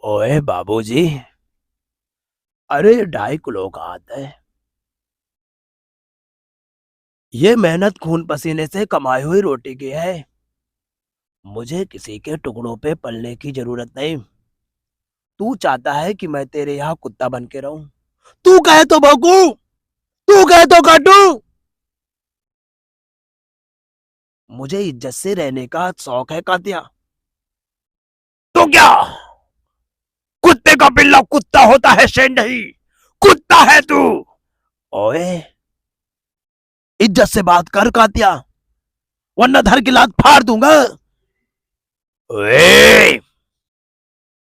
ओए बाबूजी, अरे 2.5 किलो का आता है। ये मेहनत खून पसीने से कमाई हुई रोटी की है। मुझे किसी के टुकड़ों पे पलने की जरूरत नहीं। तू चाहता है कि मैं तेरे यहाँ कुत्ता बन के रहूं? तू कहे तो भौंकू, तू कहे तो काटू। मुझे इज्जत से रहने का शौक है कातिया। तो क्या कुत्ते का पिल्ला कुत्ता होता है शेर नहीं? कुत्ता है तू। ओए, इज्जत से बात कर कातिया, वरना धर की लात फाड़ दूंगा। ओए